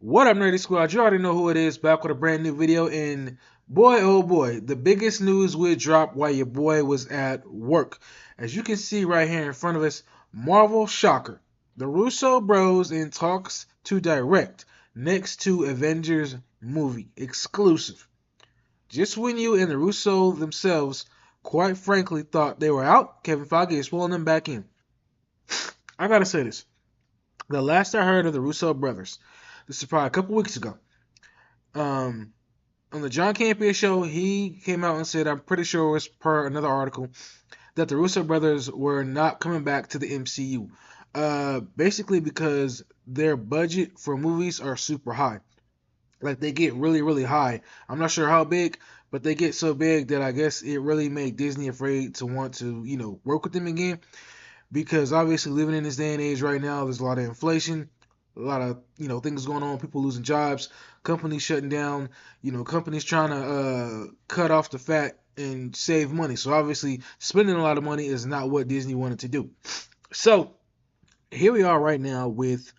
What up, Nerdy Squad? You already know who it is, back with a brand new video, and boy, oh boy, the biggest news would drop while your boy was at work. As you can see right here in front of us, Marvel shocker. The Russo bros in talks to direct next to Avengers movie, exclusive. Just when you and the Russo themselves, quite frankly, thought they were out, Kevin Feige is pulling them back in. I gotta say this. The last I heard of the Russo brothers, this is probably a couple weeks ago. Um, on the John Campea show, he came out and said, I'm pretty sure it was per another article, that the Russo brothers were not coming back to the MCU. Basically because their budget for movies are super high. Like they get really, really high. I'm not sure how big, but they get so big that I guess it really made Disney afraid to want to, work with them again. Because obviously living in this day and age right now, there's a lot of inflation, a lot of things going on, people losing jobs, companies shutting down, companies trying to cut off the fat and save money. So obviously spending a lot of money is not what Disney wanted to do. So here we are right now with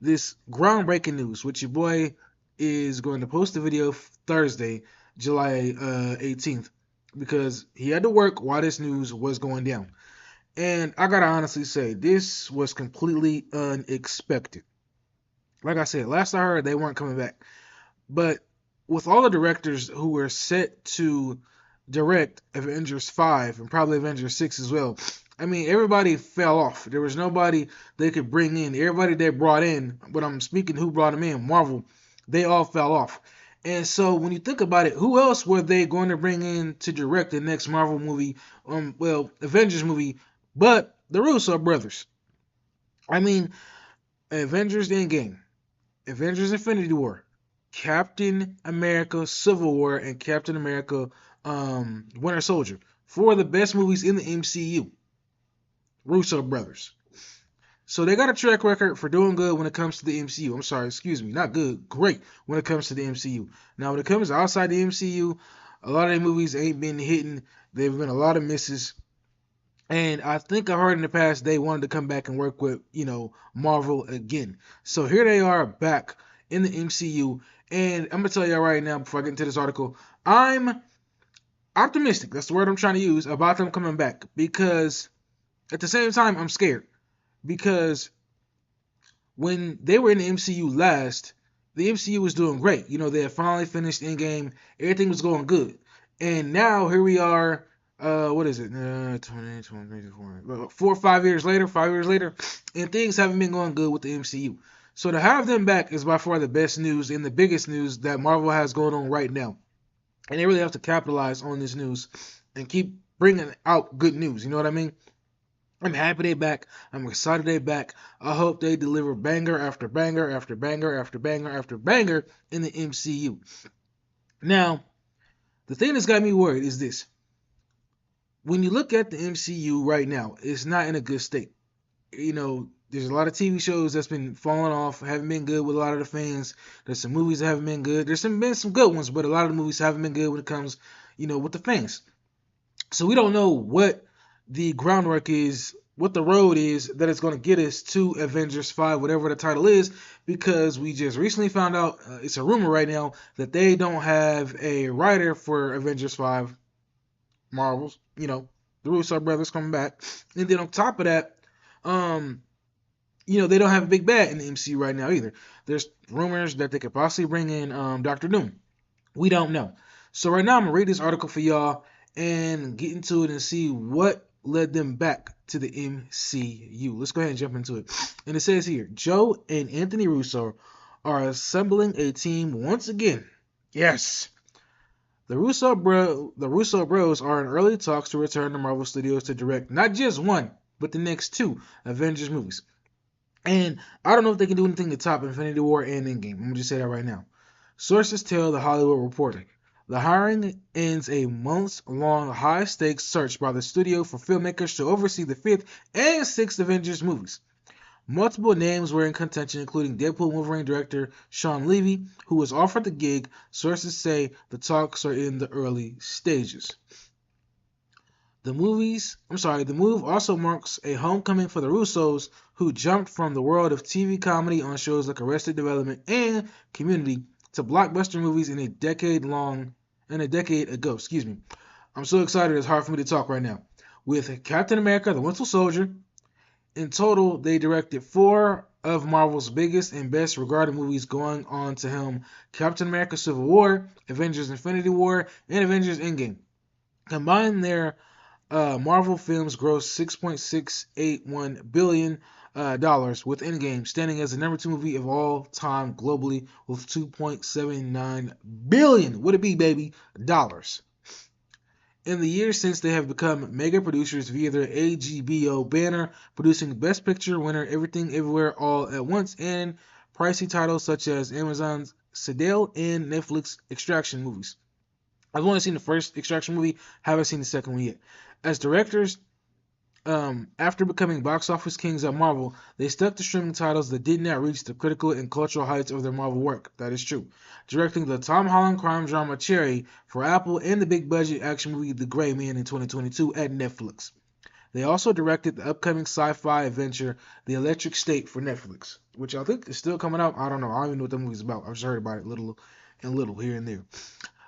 this groundbreaking news, which your boy is going to post the video Thursday, July 18th, because he had to work while this news was going down. And I gotta honestly say, this was completely unexpected. Like I said, last I heard, they weren't coming back. But with all the directors who were set to direct Avengers 5 and probably Avengers 6 as well, I mean, everybody fell off. There was nobody they could bring in. Everybody they brought in, but I'm speaking who brought them in, Marvel, they all fell off. And so when you think about it, who else were they going to bring in to direct the next Marvel movie, Avengers movie, but the Russo brothers? I mean, Avengers Endgame, Avengers Infinity War, Captain America Civil War, and Captain America Winter Soldier. Four of the best movies in the MCU. Russo brothers. So they got a track record for doing good when it comes to the MCU. I'm sorry, excuse me, not good, great when it comes to the MCU. Now when it comes to outside the MCU, a lot of their movies ain't been hitting. There've been a lot of misses. And I think I heard in the past they wanted to come back and work with, Marvel again. So here they are back in the MCU. And I'm gonna tell y'all right now before I get into this article, I'm optimistic. That's the word I'm trying to use about them coming back. Because at the same time, I'm scared. Because when they were in the MCU last, the MCU was doing great. They had finally finished Endgame. Everything was going good. And now here we are, what is it? 20, 24, 4 or 5 years later, 5 years later, and things haven't been going good with the MCU. So to have them back is by far the best news and the biggest news that Marvel has going on right now. And they really have to capitalize on this news and keep bringing out good news. You know what I mean? I'm happy they back. I'm excited they back. I hope they deliver banger after banger after banger after banger after banger in the MCU. Now, the thing that's got me worried is this. When you look at the MCU right now, it's not in a good state. There's a lot of TV shows that's been falling off, haven't been good with a lot of the fans. There's some movies that haven't been good. There's been some good ones, but a lot of the movies haven't been good when it comes, with the fans. So we don't know what the groundwork is, what the road is that it's going to get us to Avengers 5, whatever the title is, because we just recently found out, it's a rumor right now, that they don't have a writer for Avengers 5, Marvels, the Russo brothers coming back. And then on top of that, they don't have a big bad in the MCU right now either. There's rumors that they could possibly bring in Doctor Doom. We don't know. So right now I'm going to read this article for y'all and get into it and see what led them back to the MCU. Let's go ahead and jump into it. And it says here, Joe and Anthony Russo are assembling a team once again. Yes. The Russo bros are in early talks to return to Marvel Studios to direct not just one, but the next two Avengers movies. And I don't know if they can do anything to top Infinity War and Endgame. I'm going to just say that right now. Sources tell The Hollywood Reporter. The hiring ends a months-long high-stakes search by the studio for filmmakers to oversee the 5th and 6th Avengers movies. Multiple names were in contention, including Deadpool Wolverine director Sean Levy, who was offered the gig. Sources say the talks are in the early stages. The move also marks a homecoming for the Russos, who jumped from the world of TV comedy on shows like Arrested Development and Community to blockbuster movies in a decade ago. Excuse me. I'm so excited it's hard for me to talk right now. With Captain America: The Winter Soldier, in total they directed four of Marvel's biggest and best regarded movies, going on to helm Captain America: Civil War, Avengers: Infinity War, and Avengers: Endgame. Combined, their Marvel films grossed $6.681 billion, with Endgame standing as the number two movie of all time globally with $2.79 billion. Would it be, baby? Dollars. In the years since, they have become mega producers via their AGBO banner, producing Best Picture winner Everything Everywhere All at Once and pricey titles such as Amazon's Sedale and Netflix Extraction movies. I've only seen the first Extraction movie, haven't seen the second one yet. As directors, after becoming box office kings at Marvel, they stuck to streaming titles that did not reach the critical and cultural heights of their Marvel work. That is true. Directing the Tom Holland crime drama Cherry for Apple and the big budget action movie The Gray Man in 2022 at Netflix. They also directed the upcoming sci-fi adventure The Electric State for Netflix, which I think is still coming out. I don't know. I don't even know what the movie's about. I've just heard about it little and little here and there.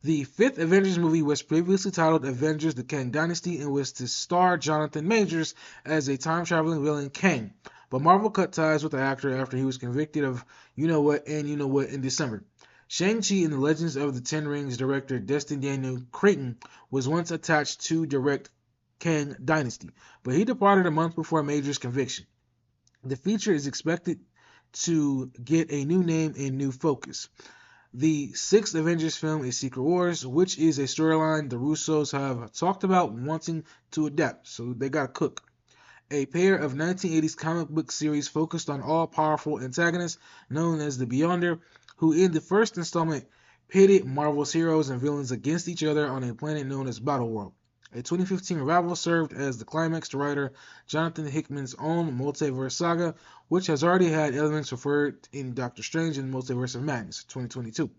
The fifth Avengers movie was previously titled Avengers: The Kang Dynasty and was to star Jonathan Majors as a time-traveling villain Kang. But Marvel cut ties with the actor after he was convicted of you know what and you know what in December. Shang-Chi and the Legends of the Ten Rings director Destin Daniel Cretton was once attached to direct Kang Dynasty, but he departed a month before Majors' conviction. The feature is expected to get a new name and new focus. The sixth Avengers film is Secret Wars, which is a storyline the Russos have talked about wanting to adapt, so they gotta cook. A pair of 1980s comic book series focused on all-powerful antagonists known as the Beyonder, who in the first installment pitted Marvel's heroes and villains against each other on a planet known as Battleworld. A 2015 revival served as the climax to writer Jonathan Hickman's own multiverse saga, which has already had elements referred in Doctor Strange and Multiverse of Madness 2022.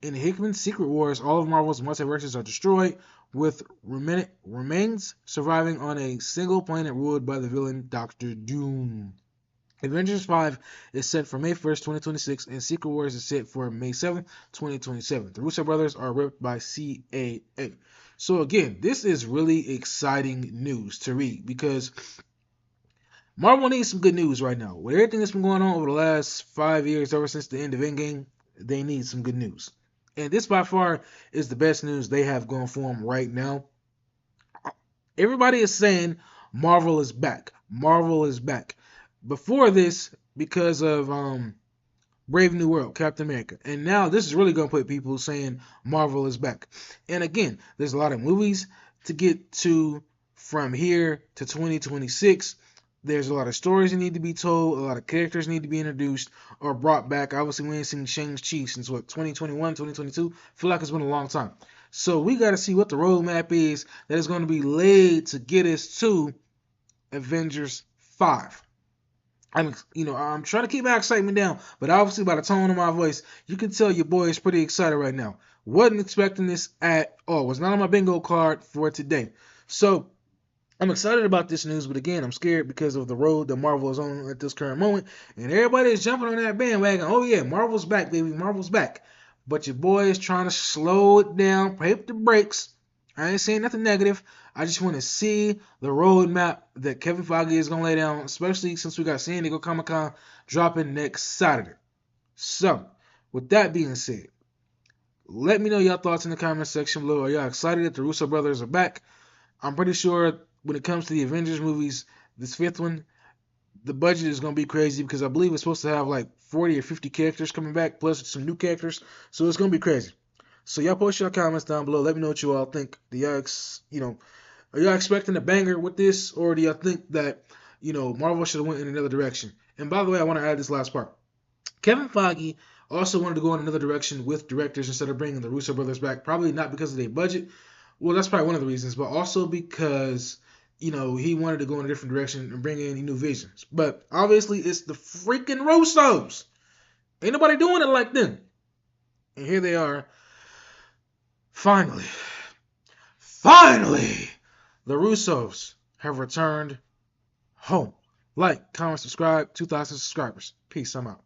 In Hickman's Secret Wars, all of Marvel's multiverses are destroyed, with remains surviving on a single planet ruled by the villain Doctor Doom. Avengers 5 is set for May 1st, 2026, and Secret Wars is set for May 7th, 2027. The Russo brothers are ripped by CAA. So again, this is really exciting news to read because Marvel needs some good news right now. With everything that's been going on over the last 5 years, ever since the end of Endgame, they need some good news. And this by far is the best news they have going for them right now. Everybody is saying Marvel is back. Marvel is back. Before this, because of Brave New World, Captain America. And now this is really going to put people saying Marvel is back. And again, there's a lot of movies to get to from here to 2026. There's a lot of stories that need to be told. A lot of characters need to be introduced or brought back. Obviously, we ain't seen Shang-Chi since, 2021, 2022? I feel like it's been a long time. So we got to see what the roadmap is that is going to be laid to get us to Avengers 5. I'm trying to keep my excitement down, but obviously by the tone of my voice, you can tell your boy is pretty excited right now. Wasn't expecting this at all. Was not on my bingo card for today. So I'm excited about this news, but again, I'm scared because of the road that Marvel is on at this current moment, and everybody is jumping on that bandwagon. Oh yeah, Marvel's back, baby. Marvel's back. But your boy is trying to slow it down, hit the brakes. I ain't saying nothing negative. I just want to see the roadmap that Kevin Feige is going to lay down, especially since we got San Diego Comic-Con dropping next Saturday. So, with that being said, let me know your thoughts in the comment section below. Are y'all excited that the Russo brothers are back? I'm pretty sure when it comes to the Avengers movies, this fifth one, the budget is going to be crazy because I believe it's supposed to have like 40 or 50 characters coming back, plus some new characters. So it's going to be crazy. So y'all post your comments down below. Let me know what you all think. Do y'all, are y'all expecting a banger with this, or do y'all think that, Marvel should have went in another direction? And by the way, I want to add this last part. Kevin Feige also wanted to go in another direction with directors instead of bringing the Russo brothers back. Probably not because of their budget. Well, that's probably one of the reasons, but also because, he wanted to go in a different direction and bring in new visions. But obviously, it's the freaking Russos. Ain't nobody doing it like them. And here they are. Finally, The Russos have returned home. Like, comment, subscribe. 2,000 subscribers. Peace. I'm out.